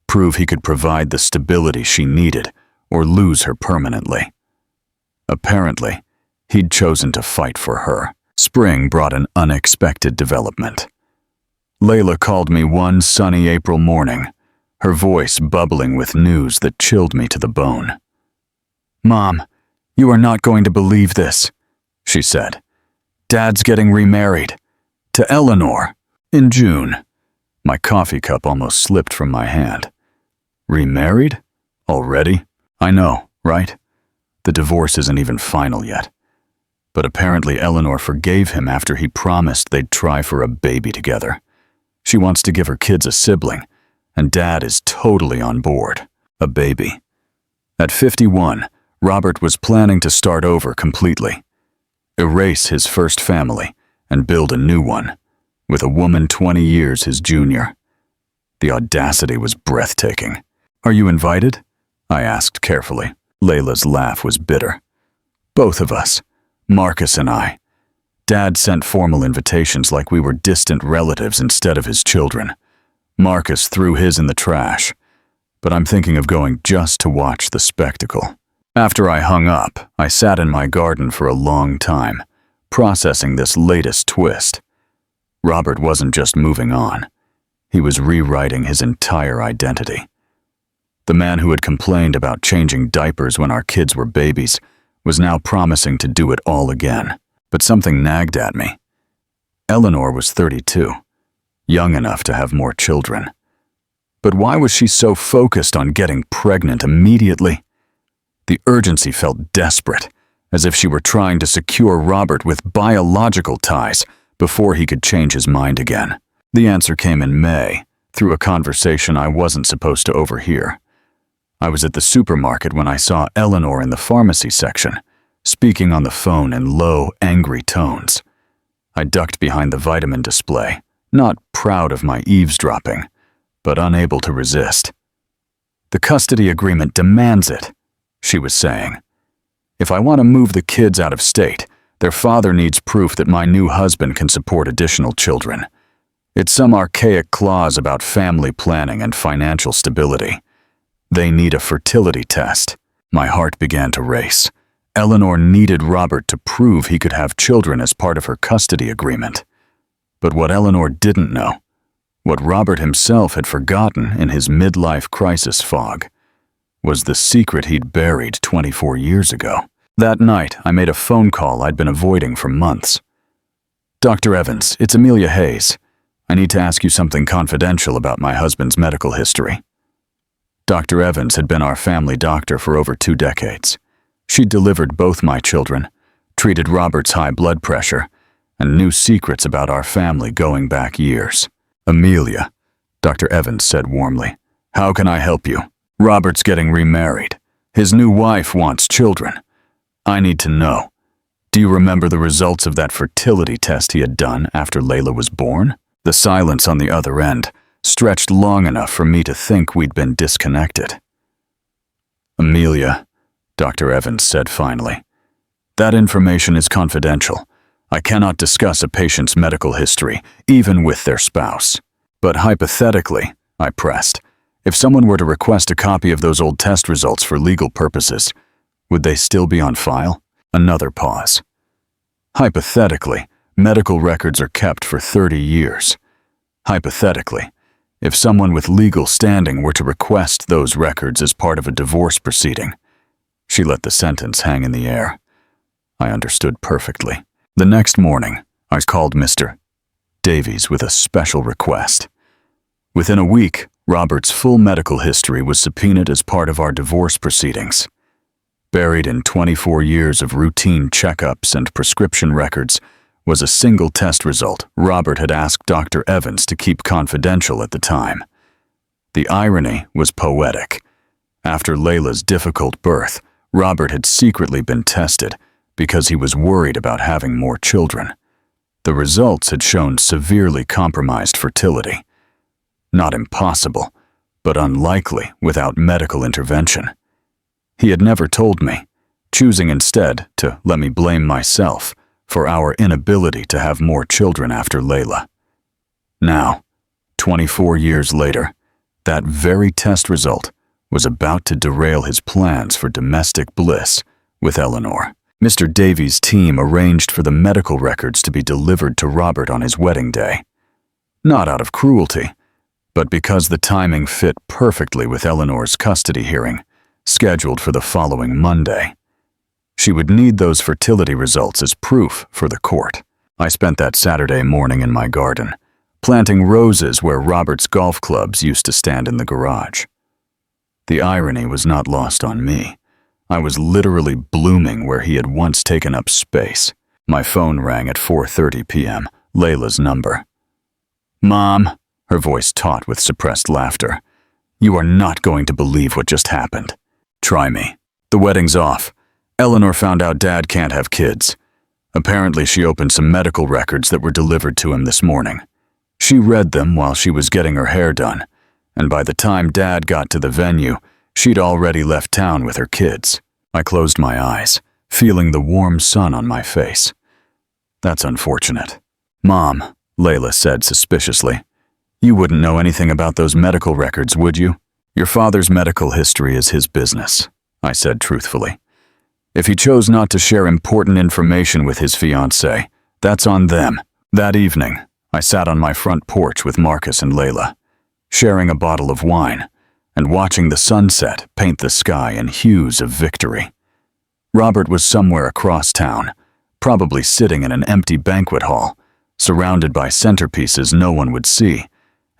prove he could provide the stability she needed or lose her permanently. Apparently, he'd chosen to fight for her. Spring brought an unexpected development. Layla called me one sunny April morning, her voice bubbling with news that chilled me to the bone. "Mom, you are not going to believe this," she said. "Dad's getting remarried. To Eleanor. In June." My coffee cup almost slipped from my hand. "Remarried? Already? I know, right? The divorce isn't even final yet. But apparently Eleanor forgave him after he promised they'd try for a baby together. She wants to give her kids a sibling, and Dad is totally on board. A baby." At 51, Robert was planning to start over completely. Erase his first family and build a new one, with a woman 20 years his junior. The audacity was breathtaking. "Are you invited?" I asked carefully. Layla's laugh was bitter. "Both of us. Marcus and I. Dad sent formal invitations like we were distant relatives instead of his children. Marcus threw his in the trash, but I'm thinking of going just to watch the spectacle." After I hung up, I sat in my garden for a long time, processing this latest twist. Robert wasn't just moving on. He was rewriting his entire identity. The man who had complained about changing diapers when our kids were babies was now promising to do it all again. But something nagged at me. Eleanor was 32, young enough to have more children. But why was she so focused on getting pregnant immediately? The urgency felt desperate, as if she were trying to secure Robert with biological ties before he could change his mind again. The answer came in May, through a conversation I wasn't supposed to overhear. I was at the supermarket when I saw Eleanor in the pharmacy section, speaking on the phone in low, angry tones. I ducked behind the vitamin display, not proud of my eavesdropping, but unable to resist. "The custody agreement demands it," she was saying. "If I want to move the kids out of state, their father needs proof that my new husband can support additional children. It's some archaic clause about family planning and financial stability. They need a fertility test." My heart began to race. Eleanor needed Robert to prove he could have children as part of her custody agreement. But what Eleanor didn't know, what Robert himself had forgotten in his midlife crisis fog, was the secret he'd buried 24 years ago. That night, I made a phone call I'd been avoiding for months. "Dr. Evans, it's Amelia Hayes. I need to ask you something confidential about my husband's medical history." Dr. Evans had been our family doctor for over 2 decades. She'd delivered both my children, treated Robert's high blood pressure, and knew secrets about our family going back years. "Amelia," Dr. Evans said warmly, "how can I help you? Robert's getting remarried. His new wife wants children. I need to know. Do you remember the results of that fertility test he had done after Layla was born?" The silence on the other end stretched long enough for me to think we'd been disconnected. "Amelia," Dr. Evans said finally, "that information is confidential. I cannot discuss a patient's medical history, even with their spouse. But hypothetically," I pressed, "if someone were to request a copy of those old test results for legal purposes, would they still be on file?" Another pause. "Hypothetically, medical records are kept for 30 years. Hypothetically, if someone with legal standing were to request those records as part of a divorce proceeding." She let the sentence hang in the air. I understood perfectly. The next morning, I called Mr. Davies with a special request. Within a week, Robert's full medical history was subpoenaed as part of our divorce proceedings. Buried in 24 years of routine checkups and prescription records was a single test result Robert had asked Dr. Evans to keep confidential at the time. The irony was poetic. After Layla's difficult birth, Robert had secretly been tested because he was worried about having more children. The results had shown severely compromised fertility. Not impossible, but unlikely without medical intervention. He had never told me, choosing instead to let me blame myself for our inability to have more children after Layla. Now, 24 years later, that very test result was about to derail his plans for domestic bliss with Eleanor. Mr. Davies' team arranged for the medical records to be delivered to Robert on his wedding day. Not out of cruelty, but because the timing fit perfectly with Eleanor's custody hearing, scheduled for the following Monday. She would need those fertility results as proof for the court. I spent that Saturday morning in my garden, planting roses where Robert's golf clubs used to stand in the garage. The irony was not lost on me. I was literally blooming where he had once taken up space. My phone rang at 4:30 p.m., Layla's number. "Mom," her voice taut with suppressed laughter, "you are not going to believe what just happened." "Try me." "The wedding's off. Eleanor found out Dad can't have kids. Apparently she opened some medical records that were delivered to him this morning. She read them while she was getting her hair done, and by the time Dad got to the venue, she'd already left town with her kids." I closed my eyes, feeling the warm sun on my face. "That's unfortunate." "Mom," Layla said suspiciously, "you wouldn't know anything about those medical records, would you?" "Your father's medical history is his business," I said truthfully. "If he chose not to share important information with his fiancée, that's on them." That evening, I sat on my front porch with Marcus and Layla, sharing a bottle of wine and watching the sunset paint the sky in hues of victory. Robert was somewhere across town, probably sitting in an empty banquet hall, surrounded by centerpieces no one would see,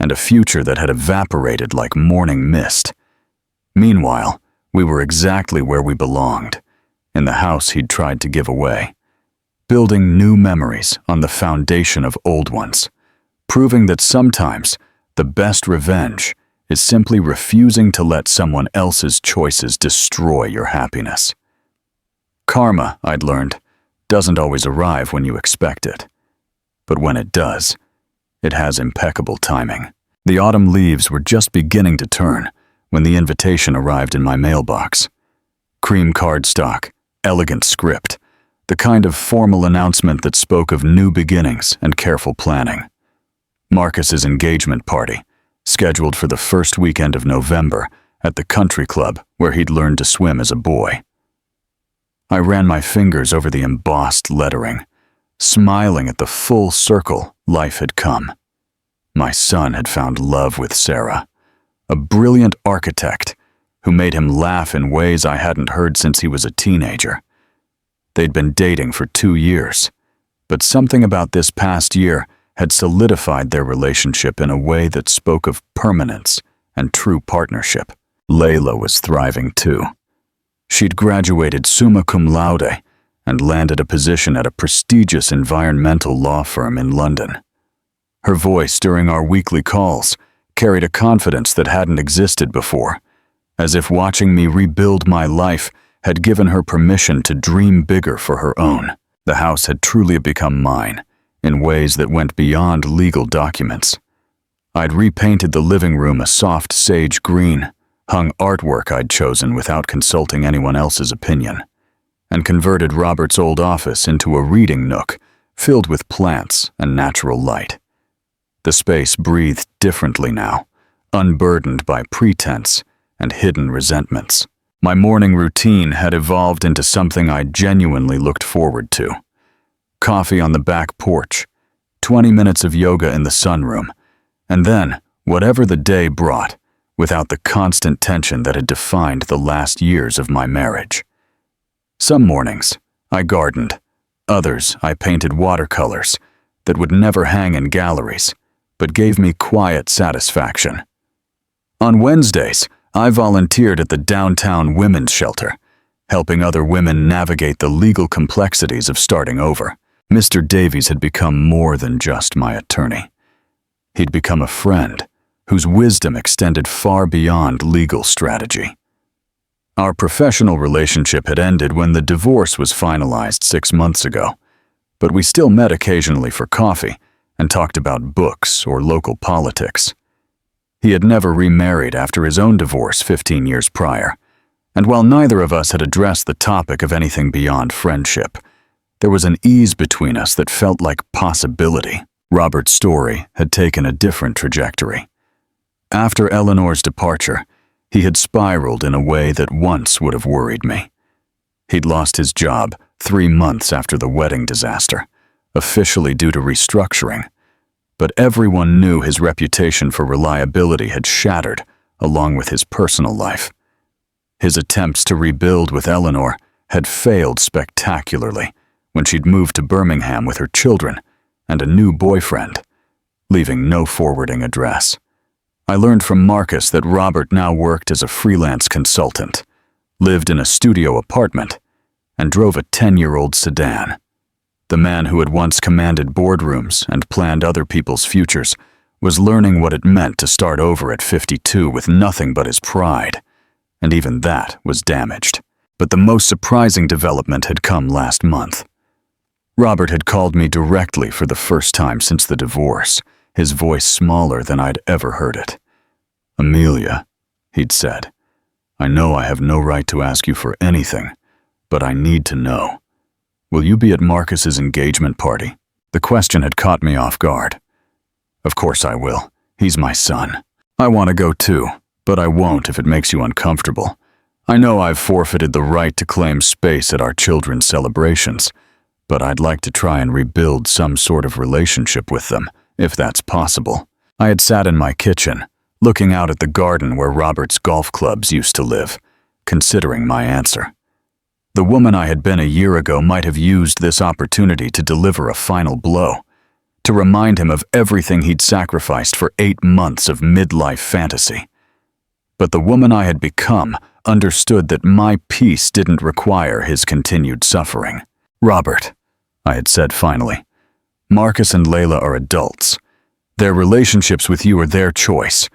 and a future that had evaporated like morning mist. Meanwhile, we were exactly where we belonged, in the house he'd tried to give away, building new memories on the foundation of old ones, proving that sometimes the best revenge is simply refusing to let someone else's choices destroy your happiness. Karma, I'd learned, doesn't always arrive when you expect it. But when it does, it has impeccable timing. The autumn leaves were just beginning to turn when the invitation arrived in my mailbox. Cream cardstock, elegant script, the kind of formal announcement that spoke of new beginnings and careful planning. Marcus's engagement party, scheduled for the first weekend of November at the country club where he'd learned to swim as a boy. I ran my fingers over the embossed lettering, smiling at the full circle life had come. My son had found love with Sarah, a brilliant architect who made him laugh in ways I hadn't heard since he was a teenager. They'd been dating for 2 years, but something about this past year had solidified their relationship in a way that spoke of permanence and true partnership. Layla was thriving too. She'd graduated summa cum laude and landed a position at a prestigious environmental law firm in London. Her voice during our weekly calls carried a confidence that hadn't existed before, as if watching me rebuild my life had given her permission to dream bigger for her own. The house had truly become mine, in ways that went beyond legal documents. I'd repainted the living room a soft sage green, hung artwork I'd chosen without consulting anyone else's opinion, and converted Robert's old office into a reading nook filled with plants and natural light. The space breathed differently now, unburdened by pretense and hidden resentments. My morning routine had evolved into something I genuinely looked forward to. Coffee on the back porch, 20 minutes of yoga in the sunroom, and then whatever the day brought, without the constant tension that had defined the last years of my marriage. Some mornings, I gardened. Others, I painted watercolors that would never hang in galleries, but gave me quiet satisfaction. On Wednesdays, I volunteered at the downtown women's shelter, helping other women navigate the legal complexities of starting over. Mr. Davies had become more than just my attorney. He'd become a friend whose wisdom extended far beyond legal strategy. Our professional relationship had ended when the divorce was finalized 6 months ago, but we still met occasionally for coffee and talked about books or local politics. He had never remarried after his own divorce 15 years prior, and while neither of us had addressed the topic of anything beyond friendship, there was an ease between us that felt like possibility. Robert's story had taken a different trajectory. After Eleanor's departure, he had spiraled in a way that once would have worried me. He'd lost his job 3 months after the wedding disaster, officially due to restructuring, but everyone knew his reputation for reliability had shattered along with his personal life. His attempts to rebuild with Eleanor had failed spectacularly when she'd moved to Birmingham with her children and a new boyfriend, leaving no forwarding address. I learned from Marcus that Robert now worked as a freelance consultant, lived in a studio apartment, and drove a 10-year-old sedan. The man who had once commanded boardrooms and planned other people's futures was learning what it meant to start over at 52 with nothing but his pride, and even that was damaged. But the most surprising development had come last month. Robert had called me directly for the first time since the divorce, his voice smaller than I'd ever heard it. "Amelia," he'd said, "I know I have no right to ask you for anything, but I need to know. Will you be at Marcus's engagement party?" The question had caught me off guard. "Of course I will. He's my son. I want to go too, but I won't if it makes you uncomfortable. I know I've forfeited the right to claim space at our children's celebrations, but I'd like to try and rebuild some sort of relationship with them, if that's possible." I had sat in my kitchen, looking out at the garden where Robert's golf clubs used to live, considering my answer. The woman I had been a year ago might have used this opportunity to deliver a final blow, to remind him of everything he'd sacrificed for 8 months of midlife fantasy. But the woman I had become understood that my peace didn't require his continued suffering. "Robert," I had said finally, "Marcus and Layla are adults. Their relationships with you are their choice,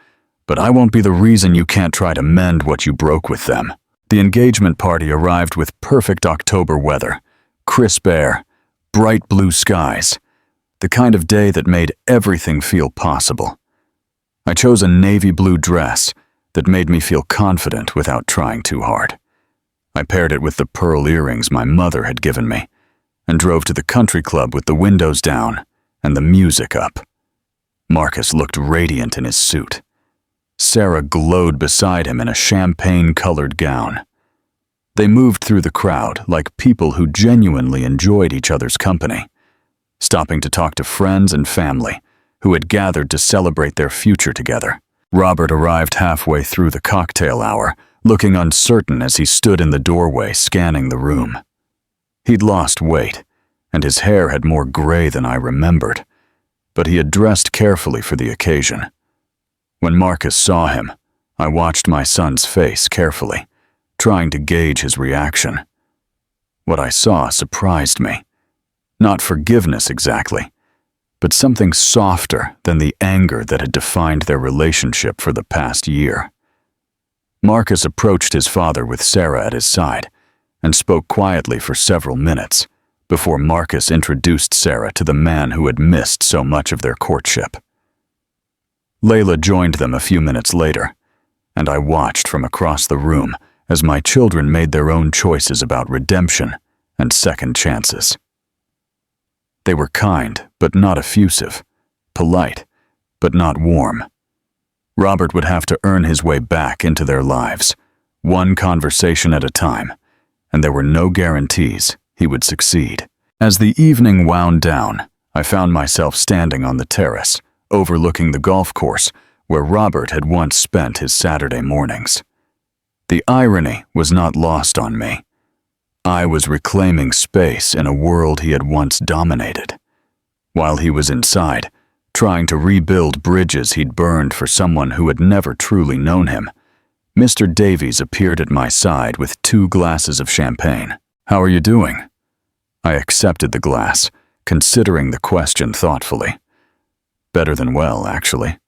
but I won't be the reason you can't try to mend what you broke with them." The engagement party arrived with perfect October weather, crisp air, bright blue skies, the kind of day that made everything feel possible. I chose a navy blue dress that made me feel confident without trying too hard. I paired it with the pearl earrings my mother had given me and drove to the country club with the windows down and the music up. Marcus looked radiant in his suit. Sarah glowed beside him in a champagne-colored gown. They moved through the crowd like people who genuinely enjoyed each other's company, stopping to talk to friends and family who had gathered to celebrate their future together. Robert arrived halfway through the cocktail hour, looking uncertain as he stood in the doorway scanning the room. He'd lost weight, and his hair had more gray than I remembered, but he had dressed carefully for the occasion. When Marcus saw him, I watched my son's face carefully, trying to gauge his reaction. What I saw surprised me. Not forgiveness exactly, but something softer than the anger that had defined their relationship for the past year. Marcus approached his father with Sarah at his side and spoke quietly for several minutes before Marcus introduced Sarah to the man who had missed so much of their courtship. Layla joined them a few minutes later, and I watched from across the room as my children made their own choices about redemption and second chances. They were kind, but not effusive, polite, but not warm. Robert would have to earn his way back into their lives, one conversation at a time, and there were no guarantees he would succeed. As the evening wound down, I found myself standing on the terrace, overlooking the golf course where Robert had once spent his Saturday mornings. The irony was not lost on me. I was reclaiming space in a world he had once dominated. While he was inside, trying to rebuild bridges he'd burned for someone who had never truly known him, Mr. Davies appeared at my side with 2 glasses of champagne. "How are you doing?" I accepted the glass, considering the question thoughtfully. "Better than well, actually."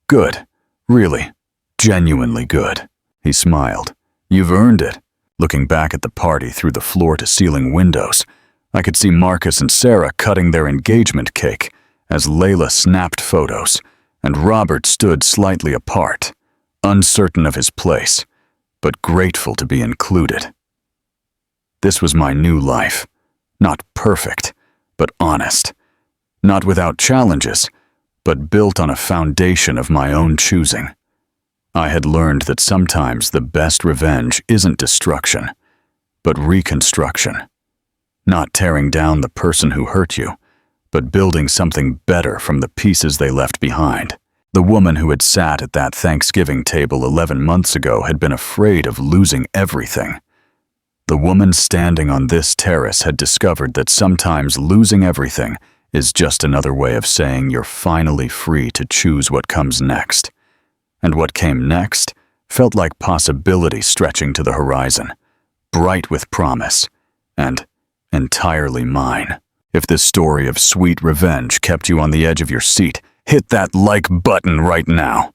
"Good. Really. Genuinely good." He smiled. "You've earned it." Looking back at the party through the floor-to-ceiling windows, I could see Marcus and Sarah cutting their engagement cake as Layla snapped photos, and Robert stood slightly apart, uncertain of his place, but grateful to be included. This was my new life. Not perfect, but honest. Not without challenges, but built on a foundation of my own choosing. I had learned that sometimes the best revenge isn't destruction, but reconstruction. Not tearing down the person who hurt you, but building something better from the pieces they left behind. The woman who had sat at that Thanksgiving table 11 months ago had been afraid of losing everything. The woman standing on this terrace had discovered that sometimes losing everything is just another way of saying you're finally free to choose what comes next. And what came next felt like possibility stretching to the horizon, bright with promise, and entirely mine. If this story of sweet revenge kept you on the edge of your seat, hit that like button right now.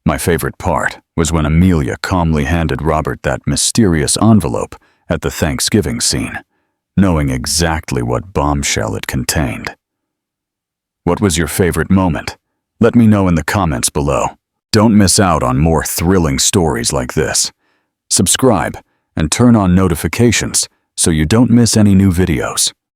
My favorite part was when Amelia calmly handed Robert that mysterious envelope at the Thanksgiving scene, knowing exactly what bombshell it contained. What was your favorite moment? Let me know in the comments below. Don't miss out on more thrilling stories like this. Subscribe and turn on notifications so you don't miss any new videos.